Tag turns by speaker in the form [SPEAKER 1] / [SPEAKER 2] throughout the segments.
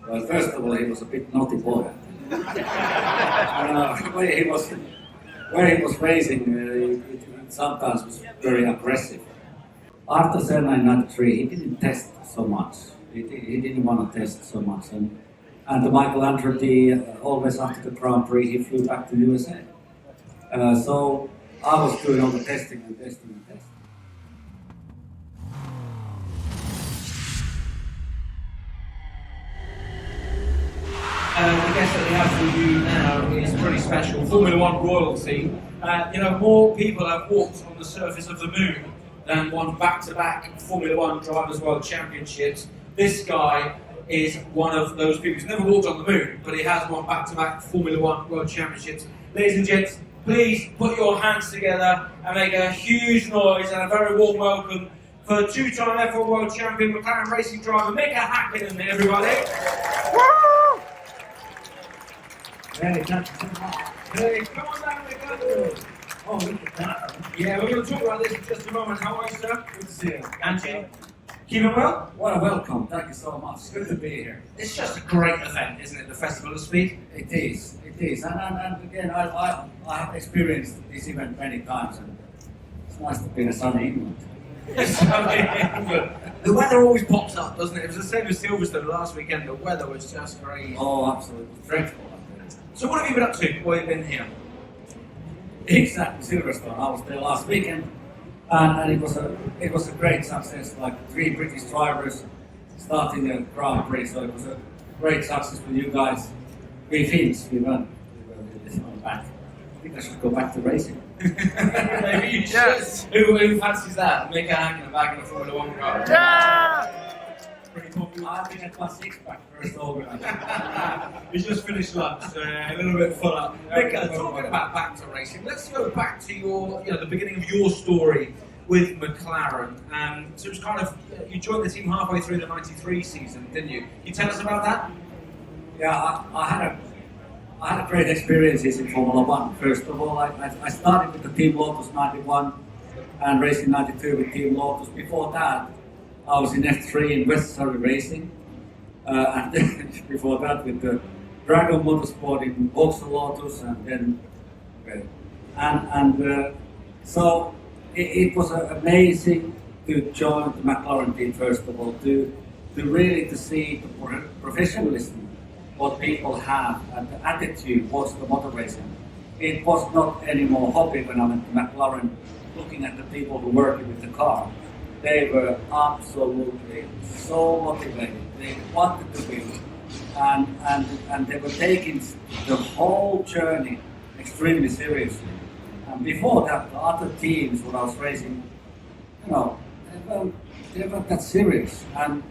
[SPEAKER 1] Well, first of all, he was a bit naughty boy. Where he was racing, it sometimes was very aggressive. After Senna in '93, he didn't test so much. He didn't want to test so much. And the Michael Andretti, always after the Grand Prix, he flew back to USA. So I was doing all the testing and testing and testing.
[SPEAKER 2] The guest that we have for you now is pretty special. Formula One royalty. More people have walked on the surface of the moon than won back-to-back Formula One Drivers' World Championships. This guy is one of those people. He's never walked on the moon, but he has won back-to-back Formula One World Championships. Ladies and gents, please put your hands together and make a huge noise and a very warm welcome for two-time F1 World Champion, McLaren racing driver Mika Häkkinen, everybody. Woo!
[SPEAKER 1] Hey,
[SPEAKER 2] come on down, Mika.
[SPEAKER 1] Oh, look at that.
[SPEAKER 2] Yeah, we're going to talk about this in just a moment. How are you, sir?
[SPEAKER 1] Good to see you.
[SPEAKER 2] Angie? Keeping well?
[SPEAKER 1] What a welcome. Thank you so much. It's good to be here.
[SPEAKER 2] It's just a great event, isn't it? The Festival of Speed.
[SPEAKER 1] It is. And again, I have experienced this event many times, and it's nice to be in a sunny England.
[SPEAKER 2] The weather always pops up, doesn't it? It was the same as Silverstone last weekend. The weather was just crazy.
[SPEAKER 1] Oh, absolutely. Dreadful.
[SPEAKER 2] So what have you been up to while you've been here?
[SPEAKER 1] Exactly, Silverstone. I was there last weekend, and it was a great success. Like 3 British drivers starting the Grand Prix, so it was a great success for you guys. We Finns, we won. We were back. I think I should go back to racing.
[SPEAKER 2] Maybe you should. Yes. Who fancies that? Mika Häkkinen back in a Formula One car.
[SPEAKER 1] Yeah! Pretty popular. I've been at my 6-pack first organizer.
[SPEAKER 2] We just finished lunch, a little bit full up. Mika, talking about back to racing, let's go back to your, the beginning of your story with McLaren. So it was kind of, you joined the team halfway through the '93 season, didn't you? Can you tell us about that?
[SPEAKER 1] Yeah, I had a great experiences in Formula One. First of all, I started with the Team Lotus '91 and racing '92 with Team Lotus. Before that, I was in F3 in West Surrey Racing, and then before that with the Love Motorsport in Vauxhall Lotus, and then so it was amazing to join the McLaren team. First of all, to really see the professionalism what people have and the attitude towards the motor racing. It was not anymore hobby when I went to McLaren, looking at the people who worked with the car. They were absolutely so motivated. They wanted to win, and they were taking the whole journey extremely seriously. And before that, the other teams when I was racing, they weren't that serious. And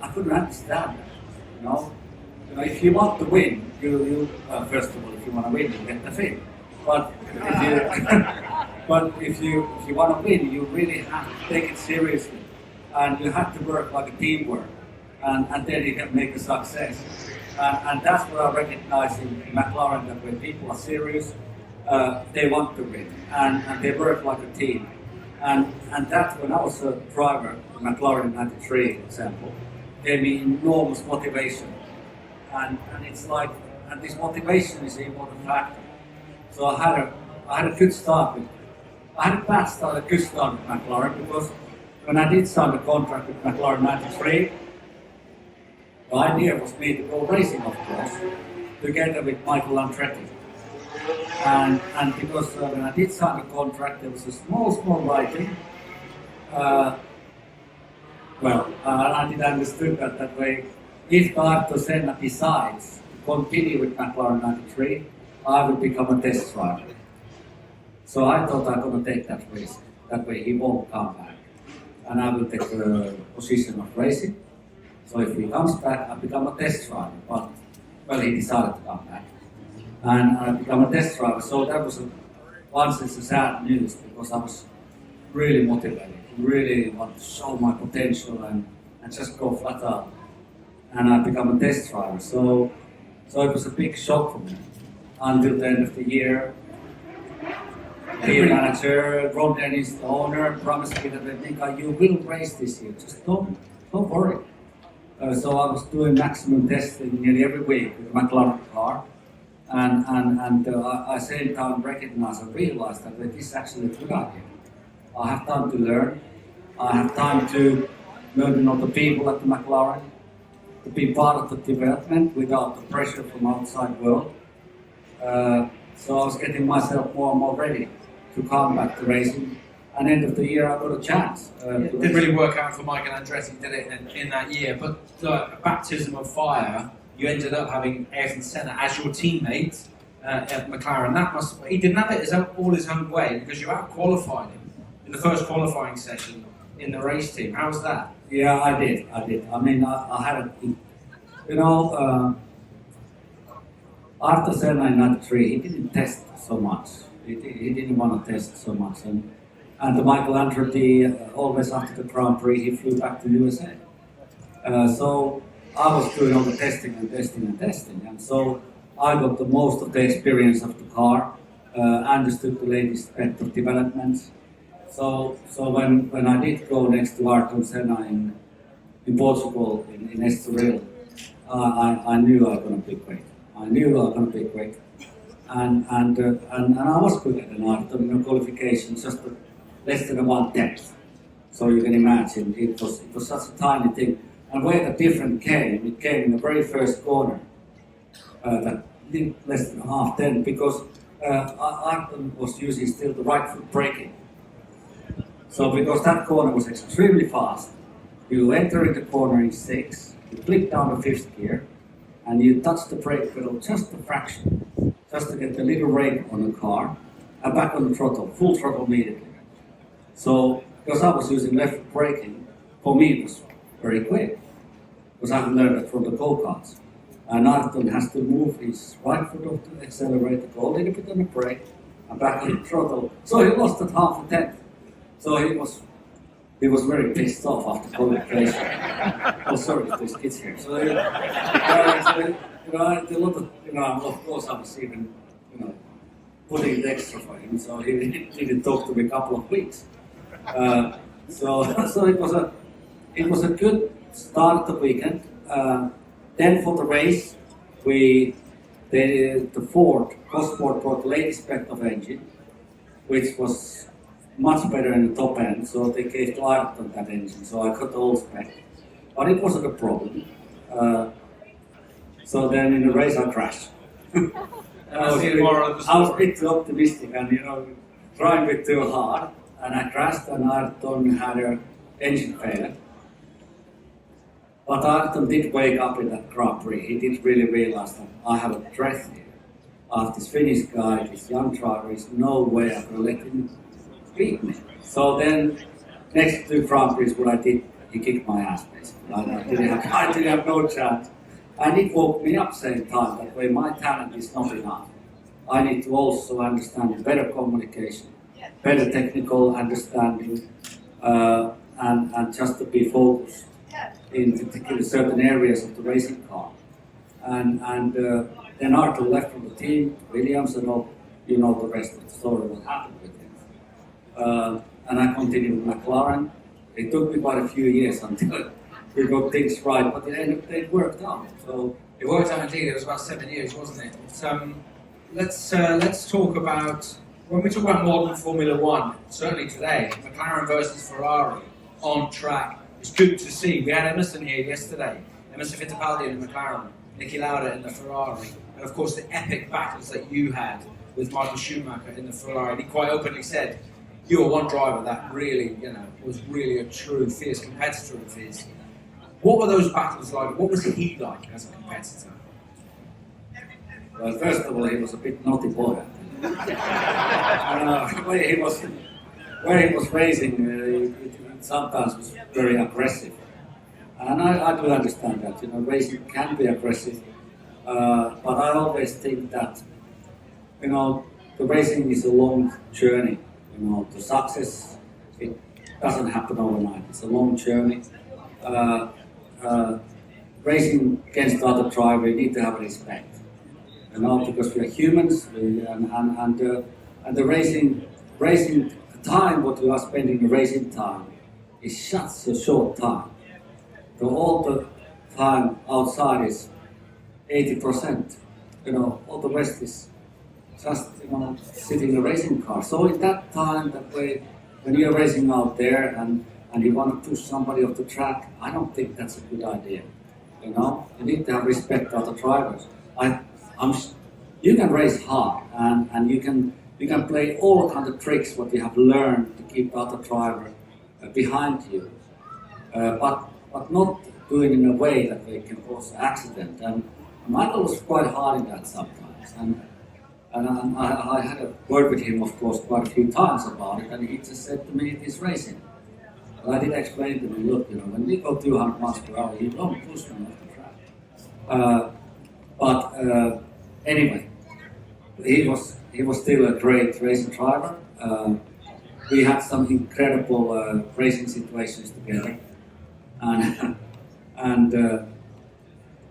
[SPEAKER 1] I couldn't understand that. If you want to win, you first of all, if you want to win, you get the thing. But if you want to win, you really have to take it seriously, and you have to work like a teamwork, and then you can make a success. And that's what I recognize in McLaren, that when people are serious, they want to win, and they work like a team. And that's when I was a driver, McLaren '93 example, gave me enormous motivation. And it's like, and this motivation is an important factor. So I had a good start I had a bad start, a good start with McLaren, because when I did sign the contract with McLaren '93, the idea was me to go racing, of course, together with Michael Andretti. And because when I did sign the contract, there was a small writing. I did understood that way. If Senna decides to continue with McLaren '93, I will become a test driver. So I thought I'm going to take that risk. That way he won't come back. And I will take the position of racing. So if he comes back, I become a test driver. But he decided to come back. And I become a test driver. So that was once it's a sad news, because I was really motivated. Really want to show my potential and just go flat out. And I become a test driver. So it was a big shock for me. Until the end of the year, the manager, Ron Dennis, the owner, promised me that Mika, you will race this year. Just don't worry. So I was doing maximum testing nearly every week with the McLaren car. And I same time recognized and realized that this is actually a good idea. I have time to learn. I have time to learn the people at the McLaren, to be part of the development without the pressure from outside world. So I was getting myself more and more ready to come back to racing. And end of the year, I got a chance.
[SPEAKER 2] It didn't really work out for Michael Andretti, did it, in that year? But a baptism of fire. You ended up having Ayrton Senna as your teammate at McLaren. He didn't have it all his own way because you out-qualified him in the first qualifying session in the race team. How was that?
[SPEAKER 1] Yeah, I did. I mean, I had after Senna in '93, he didn't test so much. He didn't want to test so much. And the Michael Andretti, always after the Grand Prix, he flew back to USA. So I was doing all the testing. And so I got the most of the experience of the car, understood the latest bit of developments. So when I did go next to Ayrton Senna in Portugal, in Estoril, I knew I was going to be great. And I was good at an Ayrton qualification, just less than 1/10. So you can imagine, it was such a tiny thing. And where the difference came, it came in the very first corner, that did less than 1/10, because Ayrton was using still the right foot braking. So because that corner was extremely fast, you enter in the corner in 6, you click down the 5th gear, and you touch the brake pedal just a fraction, just to get the little rake on the car, and back on the throttle, full throttle immediately. So, because I was using left foot braking, for me it was very quick, because I learned it from the go-karts. And Ayrton has to move his right foot off the accelerator, go a little bit on the brake, and back on the throttle. So he lost at 1/10. So he was very pissed off after qualification. Oh, sorry, there's kids here. So, of course, I was even, putting the extra for him. So he didn't talk to me a couple of weeks. So it was a good start of the weekend. Then for the race, the Ford Goodwood brought the latest spec of engine, which was much better in the top end, so they gave to Ayrton that engine, so I got the old spec. But it wasn't a problem. So then in the race I crashed. I was a bit too optimistic and trying a bit too hard, and I crashed and Ayrton had an engine failure. But Ayrton did wake up in that Grand Prix. He did really realize that I have a threat here. This Finnish guy, this young driver, is no way I'm going to let him beat me. So then, next 2 Grand Prix, what I did, he kicked my ass basically. I didn't have no chance. And it woke me up same time that way my talent is not enough. I need to also understand better communication, better technical understanding, and just to be focused in particular certain areas of the racing car. And then Ayrton left from the team, Williams, and all, the rest of the story, what happened with him. And I continued with McLaren. It took me quite a few years until we got things right, but it worked out. So
[SPEAKER 2] it worked out indeed. It was about 7 years, wasn't it? Let's talk about, when we talk about modern Formula One, certainly today, McLaren versus Ferrari on track. It's good to see. We had Emerson here yesterday, Emerson Fittipaldi in the McLaren, Niki Lauda in the Ferrari, and of course the epic battles that you had with Michael Schumacher in the Ferrari. And he quite openly said, you were one driver that really, was really a true fierce competitor of his. What were those battles like? What was he like as a competitor?
[SPEAKER 1] Well, first of all, he was a bit naughty boy. Where he was racing, it sometimes was very aggressive. And I do understand that, racing can be aggressive. But I always think that, the racing is a long journey. The success, it doesn't happen overnight. It's a long journey. Racing against the other driver, you need to have respect. Because we are humans, and the racing, the time what you are spending the racing time is such a short time. So all the time outside is 80%. You know, all the rest is just, you know, sitting in a racing car. So in that time, that way, when you're racing out there and you want to push somebody off the track, I don't think that's a good idea. You know, you need to have respect for the drivers. You can race hard and you can play all kinds of tricks what you have learned to keep the other driver behind you, but not doing in a way that they can cause accident. And Michael was quite hard in that sometimes. And I had a word with him, of course, quite a few times about it, and he just said to me, "It's racing." And I did explain to him, look, you know, when we go 200 miles per hour, you don't push me off the track. But anyway, he was still a great racing driver. We had some incredible racing situations together, and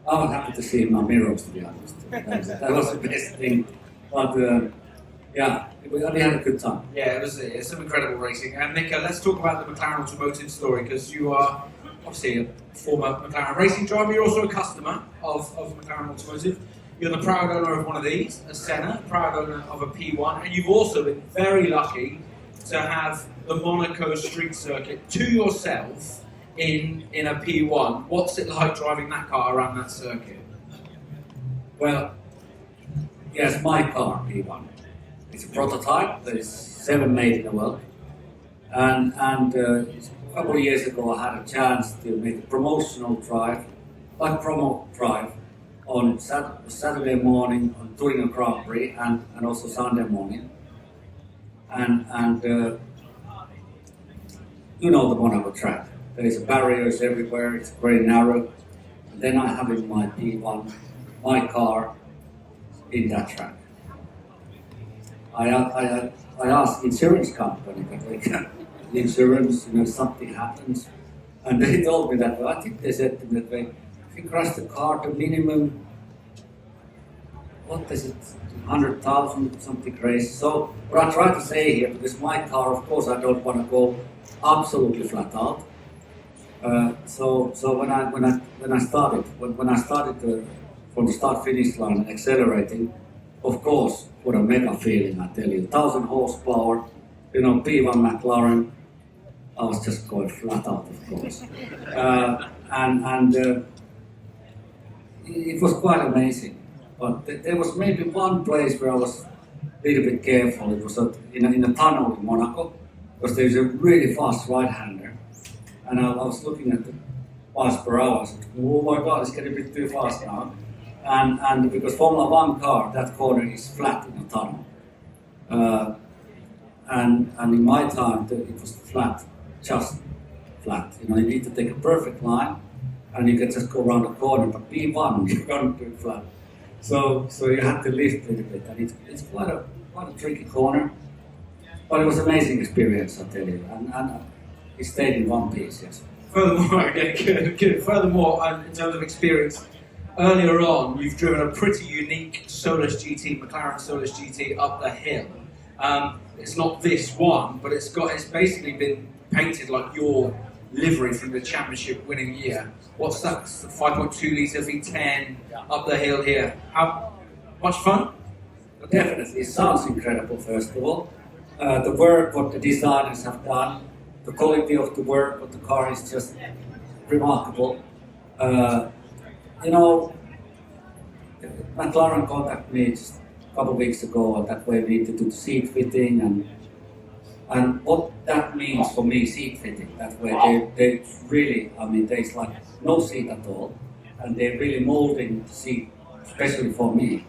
[SPEAKER 1] I was happy to see him on mirrors, to be honest. That was the best thing. But yeah, we had a good time.
[SPEAKER 2] Yeah, it was some incredible racing. And Mika, let's talk about the McLaren Automotive story, because you are obviously a former McLaren racing driver. You're also a customer of McLaren Automotive. You're the proud owner of one of these, a Senna, proud owner of a P1, and you've also been very lucky to have the Monaco street circuit to yourself in a P1. What's it like driving that car around that circuit?
[SPEAKER 1] Well, yes, my car, P1. It's a prototype. There's 7 made in the world. And a couple of years ago, I had a chance to make a promotional drive, like promo drive, on Saturday morning on Turin Grand Prix and also Sunday morning. And you know the Monaco track. There's barriers everywhere, it's very narrow. And then I have in my P1, my car, in that track. I asked insurance company that they can insurance, you know, something happens. And they told me that, I think they said to me that if you crash the car to minimum, what is it, 100,000, something crazy. So what I try to say here, because my car, of course, I don't want to go absolutely flat out. So when I started from the start finish line accelerating, of course, what a mega feeling, I tell you. 1,000 horsepower, you know, P1 McLaren. I was just going flat out, of course. It was quite amazing. But there was maybe one place where I was a little bit careful. It was in a tunnel in Monaco, because there's a really fast right-hander. And I was looking at the miles per hour. I said, oh my God, it's getting a bit too fast now. And because Formula 1 car, that corner is flat in a tunnel. And in my time, it was flat, just flat. You know, you need to take a perfect line, and you can just go around the corner. But P1, you can't do it flat. So you have to lift a little bit, and it's quite a tricky corner. But it was an amazing experience, I tell you. And it stayed in one piece, yes.
[SPEAKER 2] Furthermore, good. Furthermore, in terms of experience, earlier on, you've driven a pretty unique Solus GT, McLaren Solus GT up the hill. It's not this one, but it's basically been painted like your livery from the championship winning year. What's that? 5.2 litre V10 up the hill here. How much fun?
[SPEAKER 1] Definitely, it sounds incredible. First of all, the work what the designers have done, the quality of the work of the car is just remarkable. You know, McLaren contacted me just a couple of weeks ago, and that way we need to do the seat fitting and what that means for me, seat fitting. That way they really, I mean, there's like no seat at all, and they're really molding the seat, especially for me.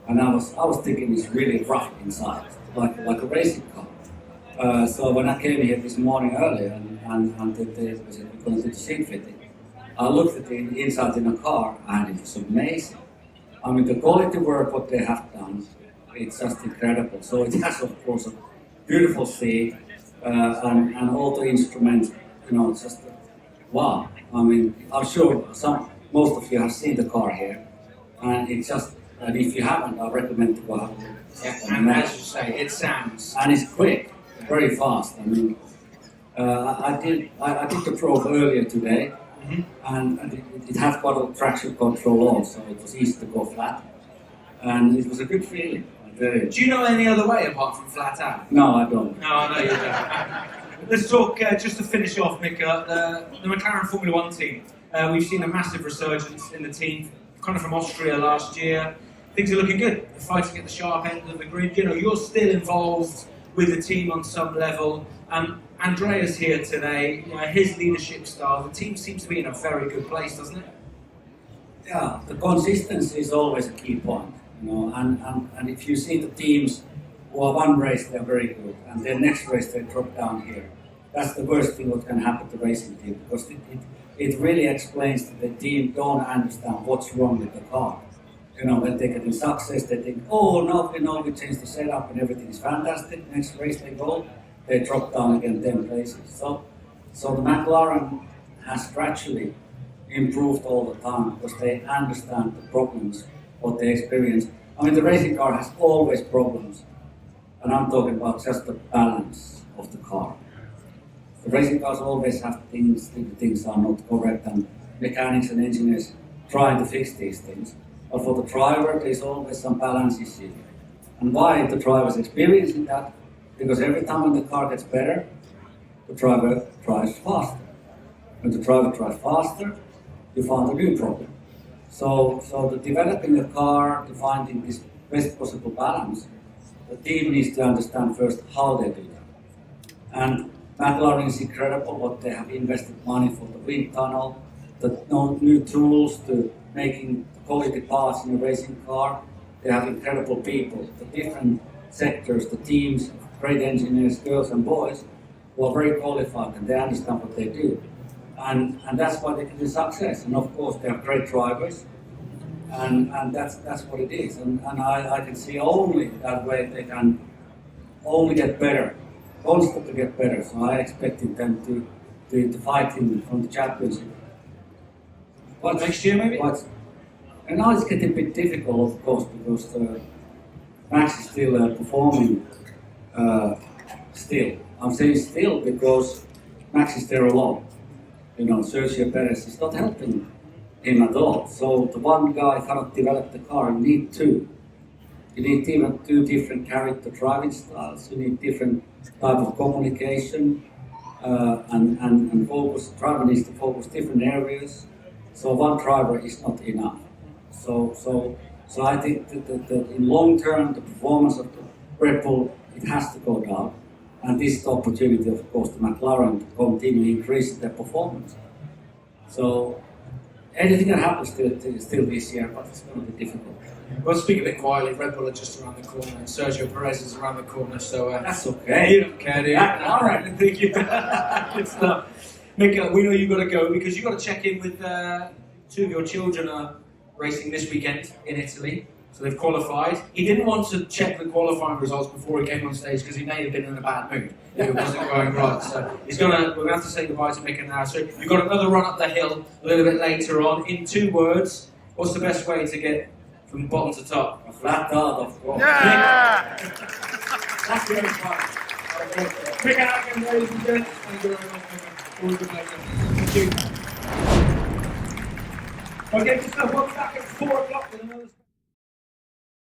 [SPEAKER 1] And I was thinking it's really rough inside, like a racing car. So when I came here this morning earlier and they said we're going to do the seat fitting, I looked at the inside in the car and it was amazing. I mean, the quality work what they have done, it's just incredible. So it has, of course, a beautiful seat and all the instruments. You know, it's just wow. I mean, I'm sure most of you have seen the car here, and it's just. And if you haven't, I recommend to go have a look.
[SPEAKER 2] Yeah, and as you say, it sounds.
[SPEAKER 1] And it's quick, very fast. I mean, I did the probe earlier today, and it had got a traction control on, so it was easy to go flat, and it was a good feeling.
[SPEAKER 2] Do you know any other way apart from flat out?
[SPEAKER 1] No, I don't.
[SPEAKER 2] No, I know you don't. Let's talk, just to finish off, Mika, the McLaren Formula 1 team. We've seen a massive resurgence in the team, kind of from Austria last year. Things are looking good. They're fighting at the sharp end of the grid. You know, you're still involved with the team on some level. Andrea's here today. You know, his leadership style, the team seems to be in a very good place, doesn't it?
[SPEAKER 1] Yeah, the consistency is always a key point. You know, and if you see the teams who are one race they're very good, and then next race they drop down here, that's the worst thing that can happen to the racing team, because it really explains that the team don't understand what's wrong with the car. You know, when they get in success, they think, oh no, we changed the setup and everything is fantastic. Next race they go, they drop down again 10 places. So the McLaren has gradually improved all the time because they understand the problems what they experience. I mean, the racing car has always problems, and I'm talking about just the balance of the car. The racing cars always have things are not correct, and mechanics and engineers trying to fix these things. But for the driver, there's always some balance issue. And why the driver is experiencing that? Because every time when the car gets better, the driver drives faster. When the driver drives faster, you find a new problem. So the developing a car, to finding this best possible balance, the team needs to understand first how they do that. And McLaren is incredible what they have invested money for the wind tunnel, the new tools to making quality parts in a racing car. They have incredible people, the different sectors, the teams, great engineers, girls and boys, who are very qualified and they understand what they do. And that's why they can do success. And of course they have great drivers, and that's what it is. And I can see only that way they can only get better, constantly get better. So I expected them to fight from the championship.
[SPEAKER 2] What, next year maybe?
[SPEAKER 1] And now it's getting a bit difficult, of course, because Max is still performing still. I'm saying still because Max is there alone. You know, Sergio Perez is not helping him at all. So the one guy cannot develop the car. You need two. You need even two different character driving styles. You need different type of communication and focus. The driver needs to focus different areas. So one driver is not enough. So I think that in long term the performance of the Red Bull, it has to go down. And this is the opportunity, of course, to McLaren to continue increasing their performance. So anything can happen still this year, but it's going to be difficult.
[SPEAKER 2] Well, speak a bit quietly. Red Bull are just around the corner, and Sergio Perez is around the corner. So
[SPEAKER 1] that's okay.
[SPEAKER 2] You don't care, do you? All right, thank you. Good stuff. Mika, we know you've got to go because you've got to check in with two of your children are racing this weekend in Italy. So they've qualified. He didn't want to check the qualifying results before he came on stage because he may have been in a bad mood if it wasn't going right. So we're going to have to say goodbye to Mika now. So you've got another run up the hill a little bit later on. In 2 words, what's the best way to get from bottom to top?
[SPEAKER 1] A flat tart, of course.
[SPEAKER 3] Yeah!
[SPEAKER 1] That's very fun.
[SPEAKER 2] Mika Häkkinen, ladies and gentlemen. Thank you very much, Mika. Always a pleasure. Thank you. Okay, just we'll be back at 4 o'clock with another.